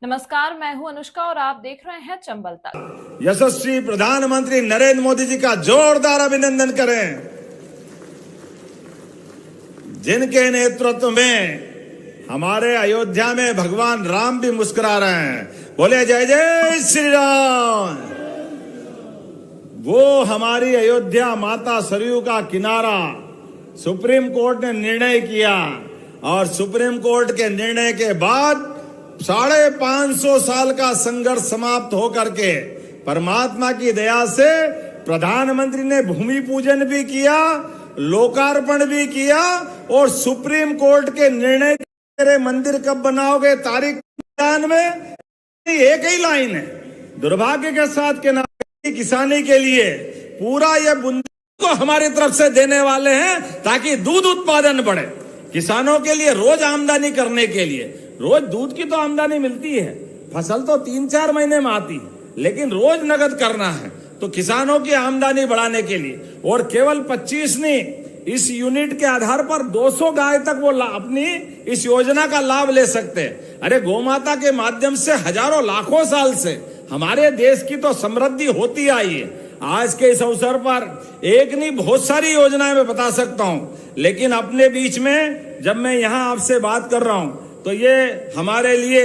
नमस्कार, मैं हूं अनुष्का और आप देख रहे हैं चंबल तक। यशस्वी प्रधानमंत्री नरेंद्र मोदी जी का जोरदार अभिनंदन करें, जिनके नेतृत्व में हमारे अयोध्या में भगवान राम भी मुस्कुरा रहे हैं। बोले जय जय श्री राम। वो हमारी अयोध्या माता सरयू का किनारा सुप्रीम कोर्ट ने निर्णय किया और सुप्रीम कोर्ट के निर्णय के बाद 550 साल का संघर्ष समाप्त होकर के परमात्मा की दया से प्रधानमंत्री ने भूमि पूजन भी किया, लोकार्पण भी किया और सुप्रीम कोर्ट के निर्णय के मंदिर कब बनाओगे तारीख में एक ही लाइन है। दुर्भाग्य के साथ के नाम किसानी के लिए पूरा ये बुंदेलखंड को हमारी तरफ से देने वाले हैं ताकि दूध उत्पादन बढ़े। किसानों के लिए रोज आमदनी करने के लिए, रोज दूध की तो आमदनी मिलती है, फसल तो 3-4 महीने में आती है, लेकिन रोज नगद करना है तो किसानों की आमदनी बढ़ाने के लिए। और केवल 25 नहीं, इस यूनिट के आधार पर 200 गाय तक वो अपनी इस योजना का लाभ ले सकते हैं। अरे गौमाता के माध्यम से हजारों लाखों साल से हमारे देश की तो समृद्धि होती आई है। आज के इस अवसर पर एक नहीं बहुत सारी योजनाएं मैं बता सकता हूं, लेकिन अपने बीच में जब मैं यहां आपसे बात कर रहा हूं तो ये हमारे लिए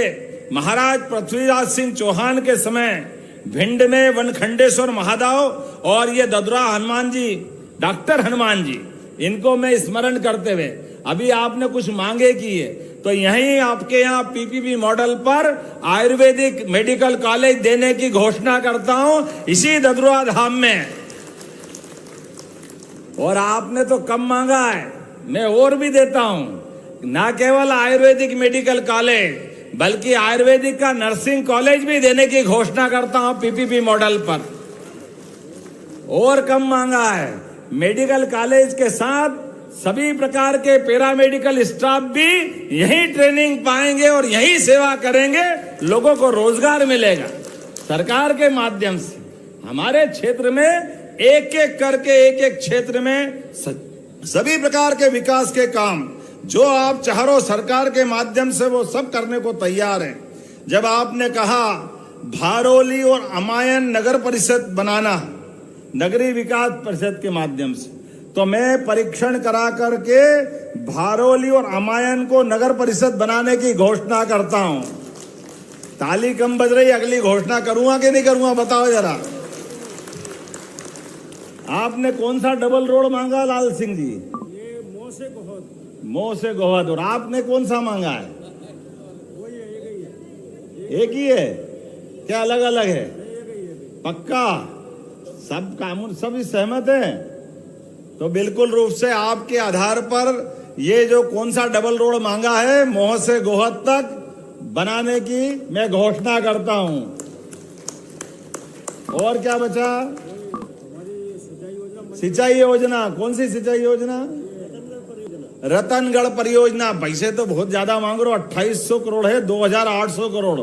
महाराज पृथ्वीराज सिंह चौहान के समय भिंड में वनखंडेश्वर महादेव और ये ददुरा हनुमान जी, डॉक्टर हनुमान जी, इनको मैं स्मरण करते हुए अभी आपने कुछ मांगे की है तो यहीं आपके यहाँ पीपीपी मॉडल पर आयुर्वेदिक मेडिकल कॉलेज देने की घोषणा करता हूं इसी ददुरा धाम में। और आपने तो कम मांगा है, मैं और भी देता हूं, ना केवल आयुर्वेदिक मेडिकल कॉलेज बल्कि आयुर्वेदिक का नर्सिंग कॉलेज भी देने की घोषणा करता हूं पीपीपी मॉडल पर। और कम मांगा है, मेडिकल कॉलेज के साथ सभी प्रकार के पैरामेडिकल स्टाफ भी यही ट्रेनिंग पाएंगे और यही सेवा करेंगे, लोगों को रोजगार मिलेगा। सरकार के माध्यम से हमारे क्षेत्र में एक एक करके एक क्षेत्र में सभी प्रकार के विकास के काम जो आप चाह रहे हो सरकार के माध्यम से वो सब करने को तैयार है। जब आपने कहा भारोली और अमायन नगर परिषद बनाना नगरीय विकास परिषद के माध्यम से, तो मैं परीक्षण करा करके भारोली और अमायन को नगर परिषद बनाने की घोषणा करता हूं। ताली कम बज रही, अगली घोषणा करूंगा कि नहीं करूंगा बताओ जरा। आपने कौन सा डबल रोड मांगा लाल सिंह जी? ये मोह से गोहद। और आपने कौन सा मांगा है? एक ही है क्या अलग अलग है? पक्का सब कानून सभी सहमत हैं? तो बिल्कुल रूप से आपके आधार पर ये जो कौन सा डबल रोड मांगा है मोह से गोहद तक बनाने की मैं घोषणा करता हूं। और क्या बचा? सिंचाई योजना। कौन सी सिंचाई योजना? रतनगढ़ परियोजना। पैसे तो बहुत ज्यादा मांग रहे हो, 2800 करोड़ है, 2800 करोड़।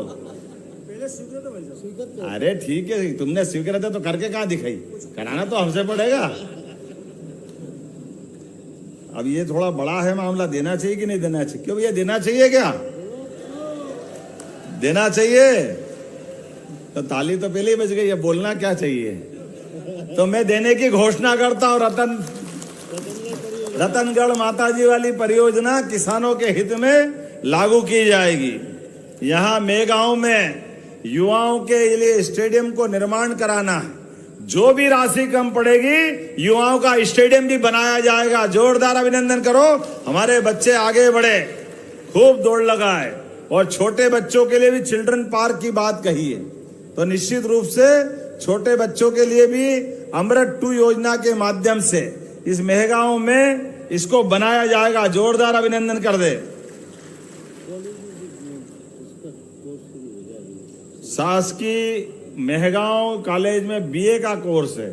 अरे ठीक है, तुमने स्वीकृत है तो करके कहां दिखाई, कराना तो हमसे पड़ेगा। अब ये थोड़ा बड़ा है मामला, देना चाहिए कि नहीं देना चाहिए? क्यों भैया देना चाहिए क्या? देना चाहिए तो ताली तो पहले ही बज गई है, बोलना क्या चाहिए? तो मैं देने की घोषणा करता हूं। रतनगढ़ माताजी वाली परियोजना किसानों के हित में लागू की जाएगी। यहां मेगांव में युवाओं के लिए स्टेडियम को निर्माण कराना है, जो भी राशि कम पड़ेगी युवाओं का स्टेडियम भी बनाया जाएगा। जोरदार अभिनंदन करो, हमारे बच्चे आगे बढ़े, खूब दौड़ लगाए। और छोटे बच्चों के लिए भी चिल्ड्रन पार्क की बात कही है, तो निश्चित रूप से छोटे बच्चों के लिए भी अमृत 2 योजना के माध्यम से इस मेहगांव में इसको बनाया जाएगा। जोरदार अभिनंदन कर दे। शासकीय मेहगांव कॉलेज में बीए का कोर्स है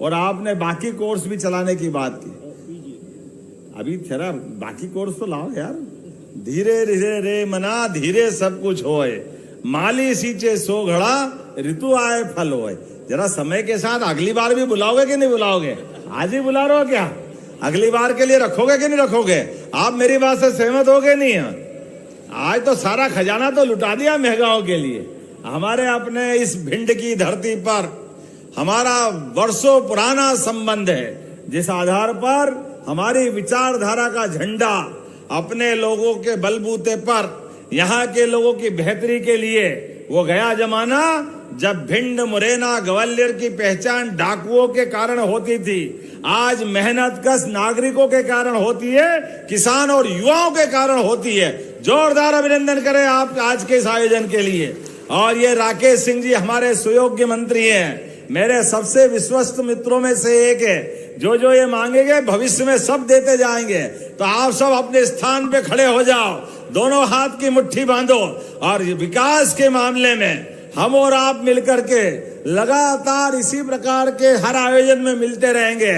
और आपने बाकी कोर्स भी चलाने की बात की। अभी थोड़ा बाकी कोर्स तो लाओ यार। धीरे धीरे रे मना धीरे सब कुछ होए, माली सींचे सो घड़ा ऋतु आए फल होए। जरा समय के साथ अगली बार भी बुलाओगे कि नहीं बुलाओगे? आज ही बुला रहे हो क्या? अगली बार के लिए रखोगे कि नहीं रखोगे? आप मेरी बात से सहमत होगे नहीं? आज तो सारा खजाना तो लुटा दिया महंगाओं के लिए। हमारे अपने इस भिंड की धरती पर हमारा वर्षों पुराना संबंध है, जिस आधार पर हमारी विचारधारा का झंडा अपने लोगों के बलबूते पर यहाँ के लोगों की बेहतरी के लिए, वो गया जमाना जब भिंड, मुरैना, ग्वालियर की पहचान डाकुओं के कारण होती थी, आज मेहनतकश नागरिकों के कारण होती है, किसान और युवाओं के कारण होती है। जोरदार अभिनंदन करें आप आज के इस आयोजन के लिए। और ये राकेश सिंह जी हमारे सुयोग्य मंत्री हैं, मेरे सबसे विश्वस्त मित्रों में से एक है। जो ये मांगेंगे भविष्य में सब देते जाएंगे। तो आप सब अपने स्थान पे खड़े हो जाओ, दोनों हाथ की मुट्ठी बांधो और विकास के मामले में हम और आप मिलकर के लगातार इसी प्रकार के हर आयोजन में मिलते रहेंगे।